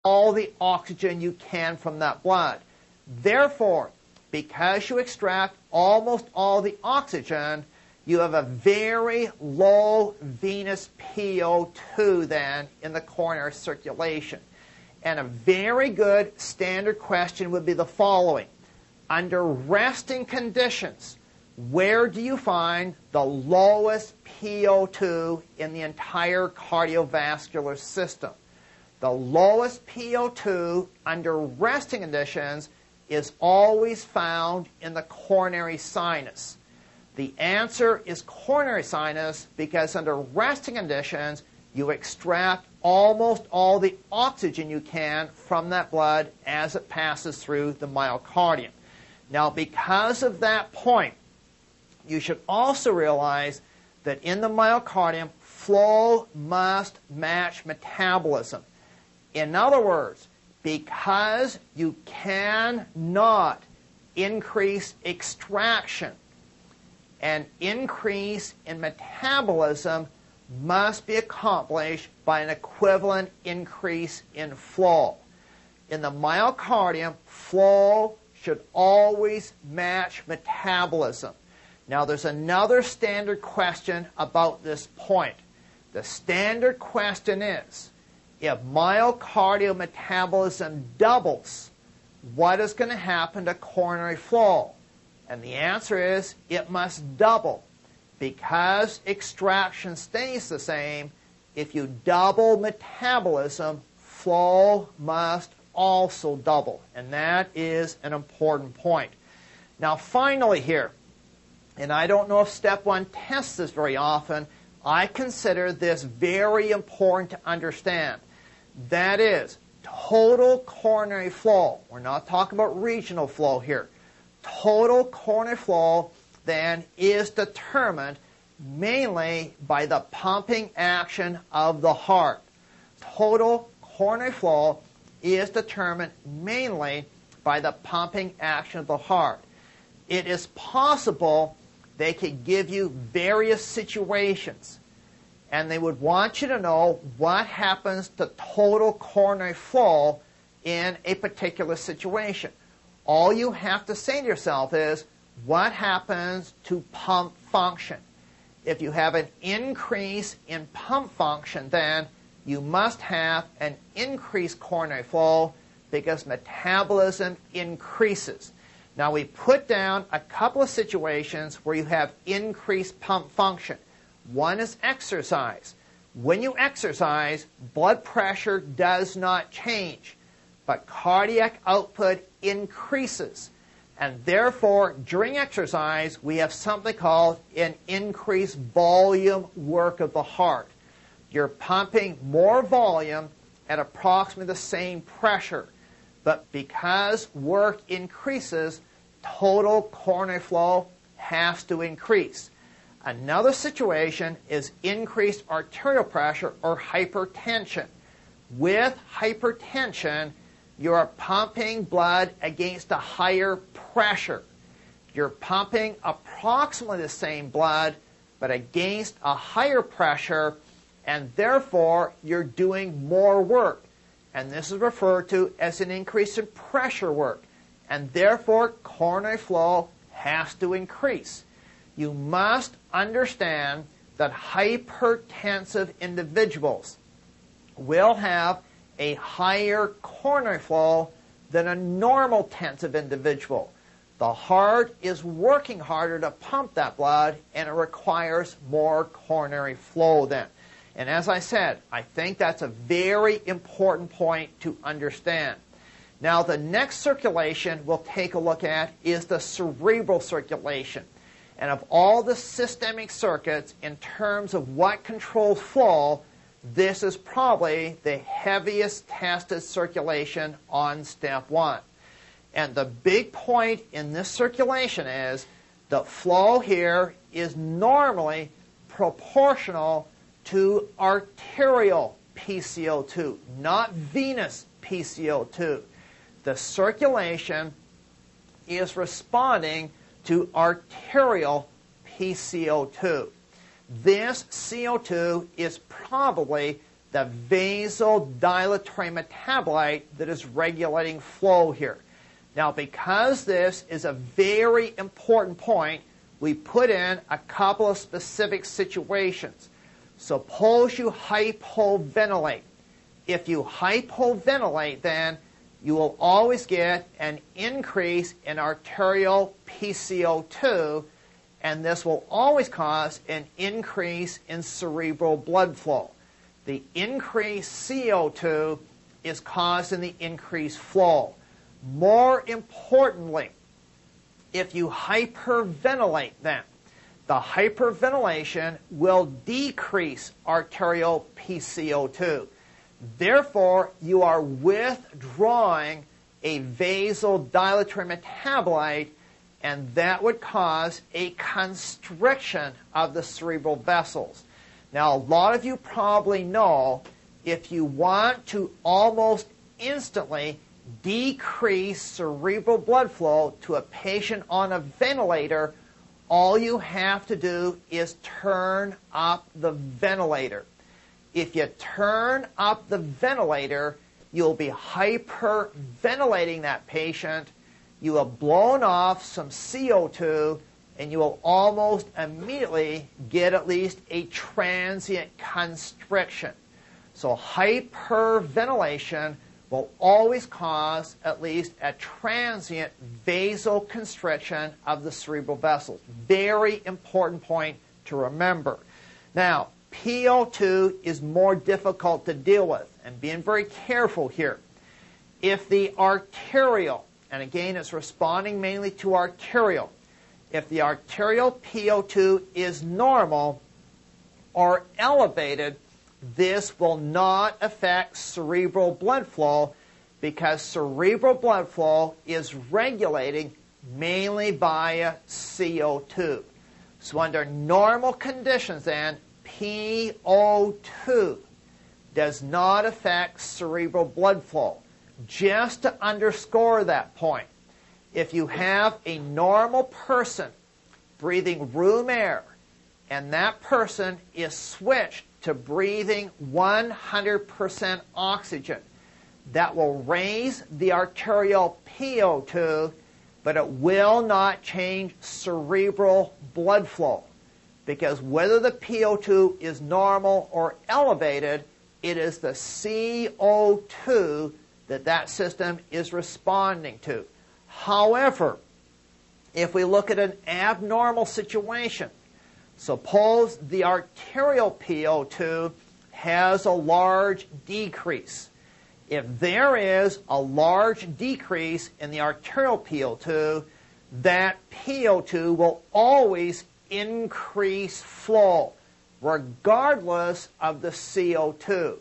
all the oxygen you can from that blood. Therefore, because you extract almost all the oxygen, you have a very low venous PO2 then in the coronary circulation. And a very good standard question would be the following. Under resting conditions, where do you find the lowest PO2 in the entire cardiovascular system? The lowest PO2 under resting conditions is always found in the coronary sinus. The answer is coronary sinus because under resting conditions, you extract almost all the oxygen you can from that blood as it passes through the myocardium. Now, because of that point, you should also realize that in the myocardium, flow must match metabolism. In other words, because you cannot increase extraction, an increase in metabolism must be accomplished by an equivalent increase in flow. In the myocardium, flow should always match metabolism. Now, there's another standard question about this point. The standard question is, if myocardial metabolism doubles, what is going to happen to coronary flow? And the answer is, it must double. Because extraction stays the same, if you double metabolism, flow must also double. And that is an important point. Now, finally here, and I don't know if step 1 tests this very often, I consider this very important to understand. That is, total coronary flow. We're not talking about regional flow here. Total coronary flow then is determined mainly by the pumping action of the heart. Total coronary flow is determined mainly by the pumping action of the heart. It is possible they could give you various situations, and they would want you to know what happens to total coronary flow in a particular situation. All you have to say to yourself is, what happens to pump function? If you have an increase in pump function, then you must have an increased coronary flow because metabolism increases. Now, we put down a couple of situations where you have increased pump function. One is exercise. When you exercise, blood pressure does not change, but cardiac output increases. And therefore, during exercise, we have something called an increased volume work of the heart. You're pumping more volume at approximately the same pressure. But because work increases, total coronary flow has to increase. Another situation is increased arterial pressure or hypertension. With hypertension, you are pumping blood against a higher pressure. You're pumping approximately the same blood, but against a higher pressure, and therefore you're doing more work. And this is referred to as an increase in pressure work. And therefore, coronary flow has to increase. You must understand that hypertensive individuals will have a higher coronary flow than a normal tensive individual. The heart is working harder to pump that blood, and it requires more coronary flow then. And as I said, I think that's a very important point to understand. Now, the next circulation we'll take a look at is the cerebral circulation. And of all the systemic circuits, in terms of what controls flow, this is probably the heaviest tested circulation on step 1. And the big point in this circulation is the flow here is normally proportional to arterial PCO2, not venous PCO2. The circulation is responding to arterial PCO2. This CO2 is probably the the vasodilatory metabolite that is regulating flow here. Now, because this is a very important point, we put in a couple of specific situations. Suppose you hypoventilate. If you hypoventilate, then you will always get an increase in arterial PCO2, and this will always cause an increase in cerebral blood flow. The increased CO2 is causing the increased flow. More importantly, if you hyperventilate them, the hyperventilation will decrease arterial PCO2. Therefore, you are withdrawing a vasodilatory metabolite, and that would cause a constriction of the cerebral vessels. Now, a lot of you probably know if you want to almost instantly decrease cerebral blood flow to a patient on a ventilator, all you have to do is turn up the ventilator. If you turn up the ventilator, you'll be hyperventilating that patient. You will have blown off some CO2, and you will almost immediately get at least a transient constriction. So hyperventilation will always cause at least a transient vasoconstriction of the cerebral vessels. Very important point to remember. Now, PO2 is more difficult to deal with, and being very careful here. If the arterial, and again it's responding mainly to arterial, if the arterial PO2 is normal or elevated, this will not affect cerebral blood flow because cerebral blood flow is regulating mainly via CO2. So under normal conditions then, PO2 does not affect cerebral blood flow. Just to underscore that point, if you have a normal person breathing room air and that person is switched to breathing 100% oxygen, that will raise the arterial PO2, but it will not change cerebral blood flow. Because whether the PO2 is normal or elevated, it is the CO2 that system is responding to. However, if we look at an abnormal situation, suppose the arterial PO2 has a large decrease. If there is a large decrease in the arterial PO2, that PO2 will always increase flow, regardless of the CO2.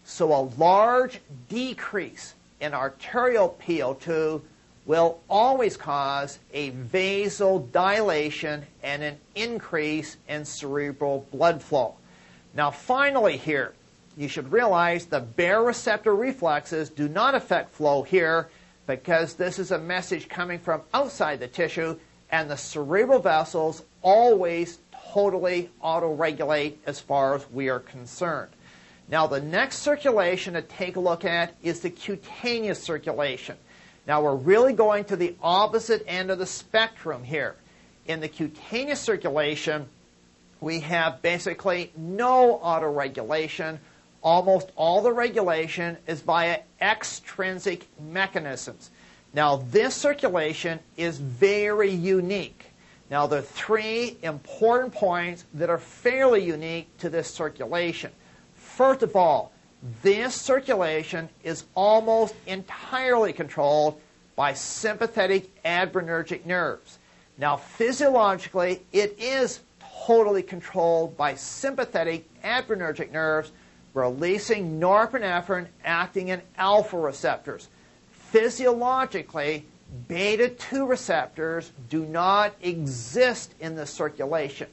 So a large decrease in arterial PO2 will always cause a vasodilation and an increase in cerebral blood flow. Now finally here, you should realize the baroreceptor reflexes do not affect flow here because this is a message coming from outside the tissue, and the cerebral vessels always totally auto-regulate as far as we are concerned. Now the next circulation to take a look at is the cutaneous circulation. Now we're really going to the opposite end of the spectrum here. In the cutaneous circulation, we have basically no autoregulation. Almost all the regulation is via extrinsic mechanisms. Now this circulation is very unique. Now there are three important points that are fairly unique to this circulation. First of all, this circulation is almost entirely controlled by sympathetic adrenergic nerves. Now physiologically, it is totally controlled by sympathetic adrenergic nerves releasing norepinephrine acting in alpha receptors. Physiologically, beta-2 receptors do not exist in the circulation.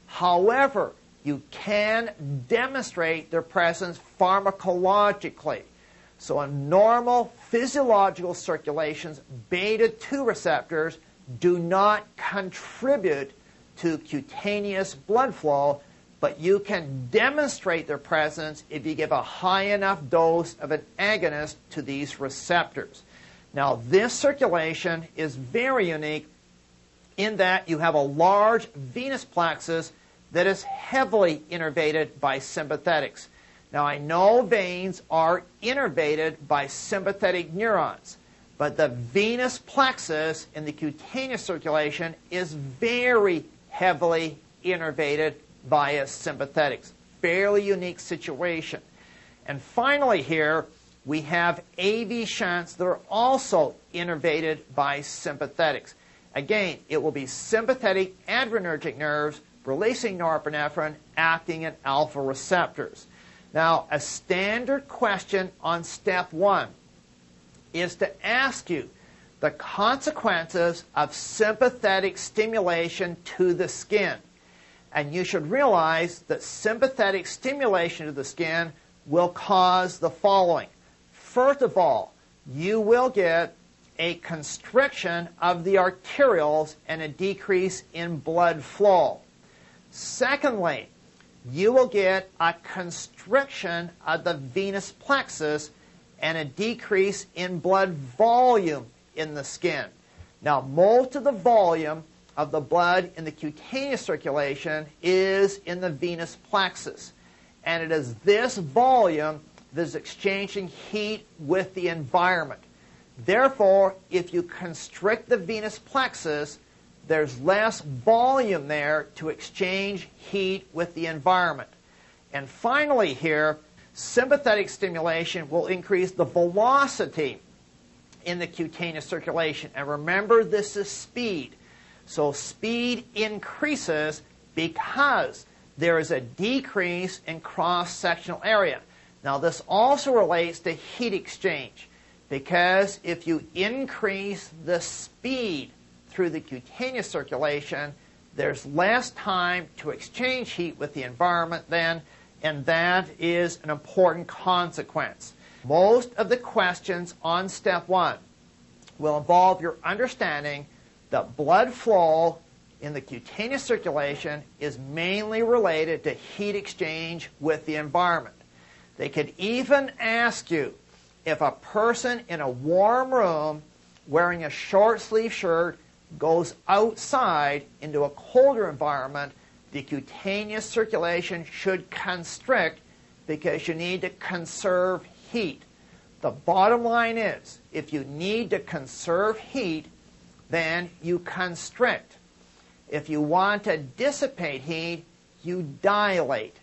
However, you can demonstrate their presence pharmacologically. So in normal physiological circulations, beta-2 receptors do not contribute to cutaneous blood flow but you can demonstrate their presence if you give a high enough dose of an agonist to these receptors. Now, this circulation is very unique in that you have a large venous plexus that is heavily innervated by sympathetics. Now, I know veins are innervated by sympathetic neurons, but the venous plexus in the cutaneous circulation is very heavily innervated via sympathetics. Fairly unique situation. And finally here, we have AV shunts that are also innervated by sympathetics. Again, it will be sympathetic adrenergic nerves releasing norepinephrine acting at alpha receptors. Now, a standard question on step 1 is to ask you the consequences of sympathetic stimulation to the skin. And you should realize that sympathetic stimulation to the skin will cause the following. First of all, you will get a constriction of the arterioles and a decrease in blood flow. Secondly, you will get a constriction of the venous plexus and a decrease in blood volume in the skin. Now, most of the volume of the blood in the cutaneous circulation is in the venous plexus. And it is this volume that is exchanging heat with the environment. Therefore, if you constrict the venous plexus, there's less volume there to exchange heat with the environment. And finally here, sympathetic stimulation will increase the velocity in the cutaneous circulation. And remember, this is speed. So speed increases because there is a decrease in cross-sectional area. Now, this also relates to heat exchange, because if you increase the speed through the cutaneous circulation, there's less time to exchange heat with the environment then, and that is an important consequence. Most of the questions on step 1 will involve your understanding that blood flow in the cutaneous circulation is mainly related to heat exchange with the environment. They could even ask you if a person in a warm room wearing a short sleeve shirt goes outside into a colder environment, the cutaneous circulation should constrict because you need to conserve heat. The bottom line is, if you need to conserve heat, then you constrict. If you want to dissipate heat, you dilate.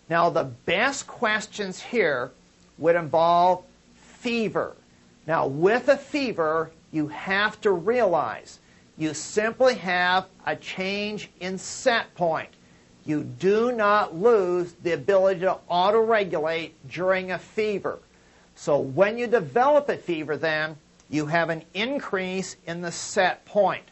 Now, the best questions here would involve fever. Now, with a fever, you have to realize you simply have a change in set point. You do not lose the ability to autoregulate during a fever. So when you develop a fever then, you have an increase in the set point.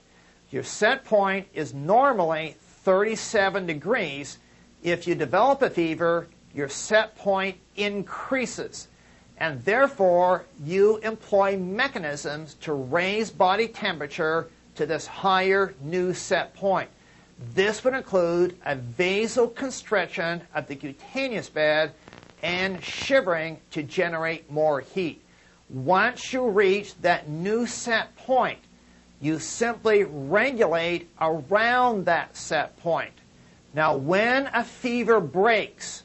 Your set point is normally 37 degrees. If you develop a fever, your set point increases. And therefore, you employ mechanisms to raise body temperature to this higher new set point. This would include a vasoconstriction of the cutaneous bed and shivering to generate more heat. Once you reach that new set point, you simply regulate around that set point. Now, when a fever breaks,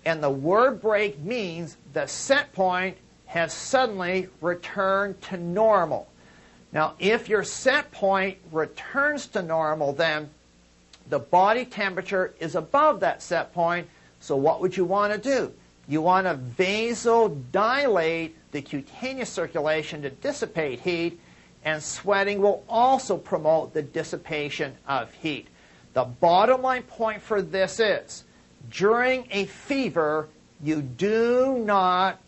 and the word break means the set point has suddenly returned to normal. Now, if your set point returns to normal, then the body temperature is above that set point. So what would you want to do? You want to vasodilate the cutaneous circulation to dissipate heat, and sweating will also promote the dissipation of heat. The bottom line point for this is, during a fever, you do not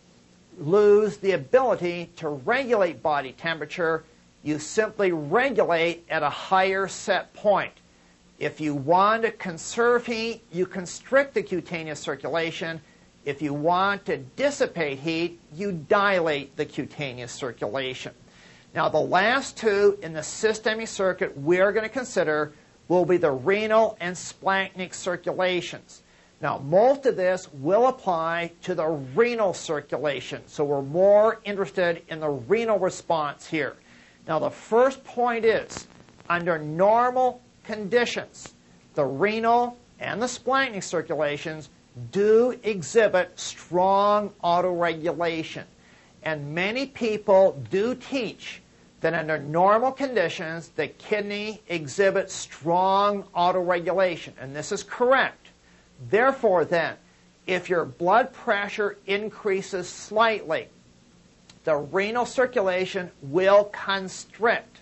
lose the ability to regulate body temperature. You simply regulate at a higher set point. If you want to conserve heat, you constrict the cutaneous circulation. If you want to dissipate heat, you dilate the cutaneous circulation. Now, the last two in the systemic circuit we're going to consider will be the renal and splanchnic circulations. Now, most of this will apply to the renal circulation, so we're more interested in the renal response here. Now, the first point is, under normal conditions, the renal and the splanchnic circulations do exhibit strong autoregulation. And many people do teach that under normal conditions, the kidney exhibits strong autoregulation, and this is correct. Therefore, then, if your blood pressure increases slightly, the renal circulation will constrict.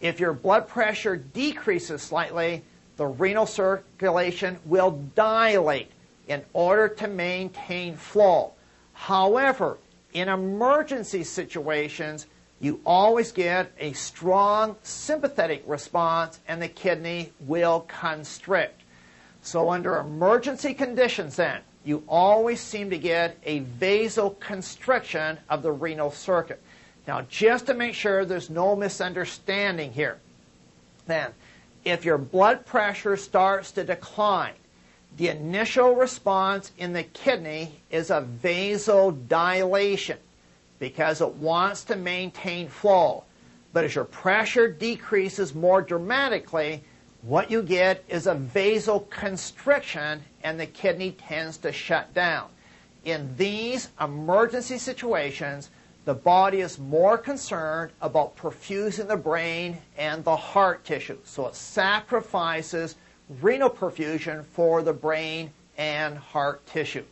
If your blood pressure decreases slightly, the renal circulation will dilate in order to maintain flow. However, in emergency situations, you always get a strong sympathetic response and the kidney will constrict. So under emergency conditions then, you always seem to get a vasoconstriction of the renal circuit. Now, just to make sure there's no misunderstanding here, then, if your blood pressure starts to decline, the initial response in the kidney is a vasodilation because it wants to maintain flow. But as your pressure decreases more dramatically, what you get is a vasoconstriction and the kidney tends to shut down. In these emergency situations, the body is more concerned about perfusing the brain and the heart tissue. So it sacrifices renal perfusion for the brain and heart tissue.